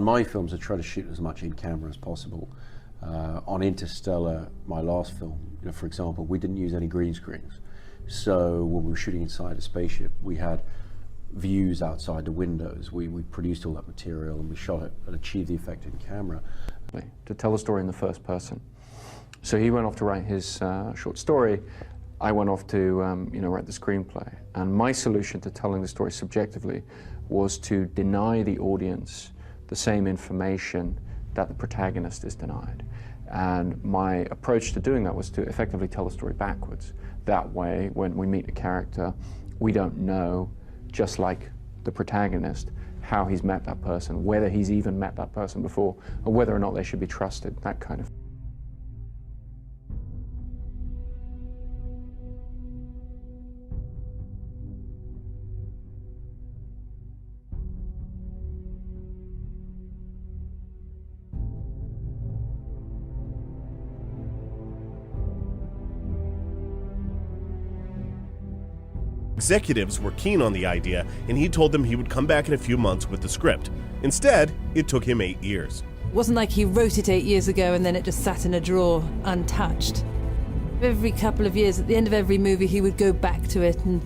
My films, I try to shoot as much in camera as possible. On Interstellar, my last film, for example, we didn't use any green screens. So when we were shooting inside a spaceship, we had views outside the windows. We produced all that material and we shot it and achieved the effect in camera. To tell the story in the first person. So he went off to write his short story. I went off to write the screenplay. And my solution to telling the story subjectively was to deny the audience the same information that the protagonist is denied. And my approach to doing that was to effectively tell the story backwards. That way, when we meet a character, we don't know, just like the protagonist, how he's met that person, whether he's even met that person before, or whether or not they should be trusted, that kind of. Executives were keen on the idea, and he told them he would come back in a few months with the script. Instead, it took him 8 years. It wasn't like he wrote it 8 years ago and then it just sat in a drawer untouched. Every couple of years, at the end of every movie, he would go back to it and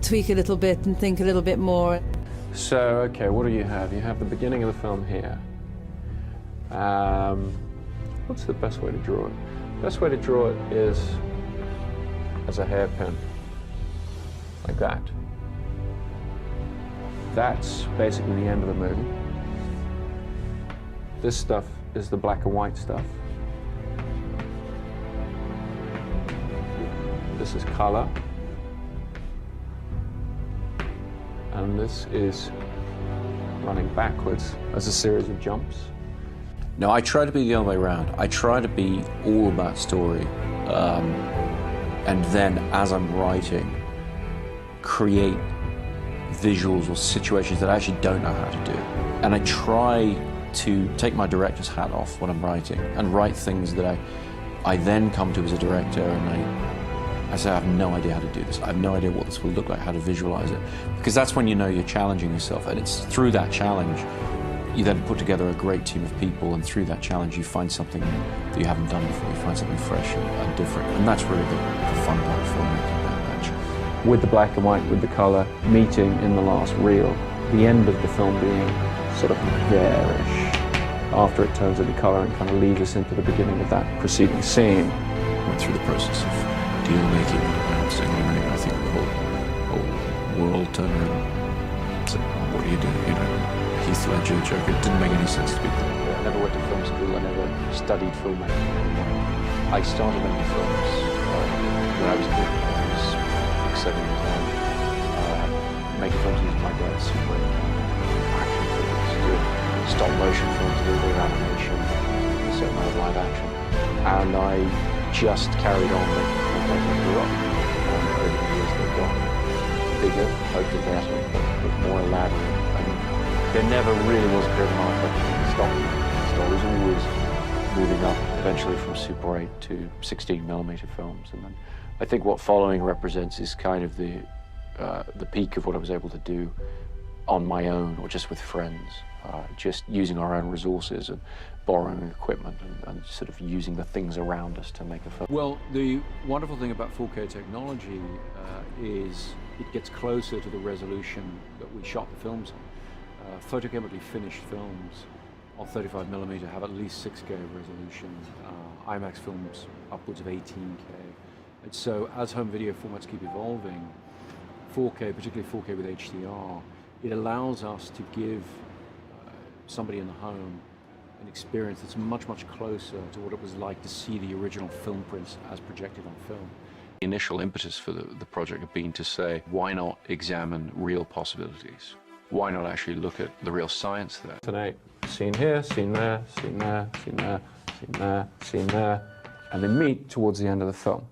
tweak a little bit and think a little bit more. So, okay, what do you have? You have the beginning of the film here. What's the best way to draw it? The best way to draw it is as a hairpin. Like that. That's basically the end of the movie. This stuff is the black and white stuff. This is color. And this is running backwards as a series of jumps. No, I try to be the other way around. I try to be all about story. And then as I'm writing, create visuals or situations that I actually don't know how to do. And I try to take my director's hat off when I'm writing and write things that I then come to as a director and I say, I have no idea how to do this. I have no idea what this will look like, how to visualize it. Because that's when you know you're challenging yourself, and it's through that challenge you then put together a great team of people, and through that challenge you find something that you haven't done before. You find something fresh and different, and that's really the fun part of filmmaking. With the black and white, with the color, meeting in the last reel, the end of the film being sort of there-ish, after it turns into color and kind of leads us into the beginning of that preceding scene. Went through the process of deal making and saying, I think the whole world turned around. So what do you do? Heath Ledger joke, it didn't make any sense to people. I never went to film school, I never studied filmmaking. I started making films when I was a kid. 7 years old, making films using my dad's Super 8 action films, doing stop motion films, a little bit of animation, a certain amount of live action. And I just carried on making films as I grew up. And over the years they've got bigger, hopefully better, but more elaborate. And there never really was a period of my life that stopped me. So I was always moving up, eventually from Super 8 to 16mm films. And then I think what following represents is kind of the peak of what I was able to do on my own or just with friends, just using our own resources and borrowing equipment and sort of using the things around us to make a film. Well, the wonderful thing about 4K technology is it gets closer to the resolution that we shot the films on. Photochemically finished films on 35mm have at least 6K resolution, IMAX films upwards of 18K. And so as home video formats keep evolving, 4K, particularly 4K with HDR, it allows us to give somebody in the home an experience that's much, much closer to what it was like to see the original film prints as projected on film. The initial impetus for the project had been to say, why not examine real possibilities? Why not actually look at the real science there? Tonight, scene here, scene there, scene there, scene there, scene there, scene there, and they meet towards the end of the film.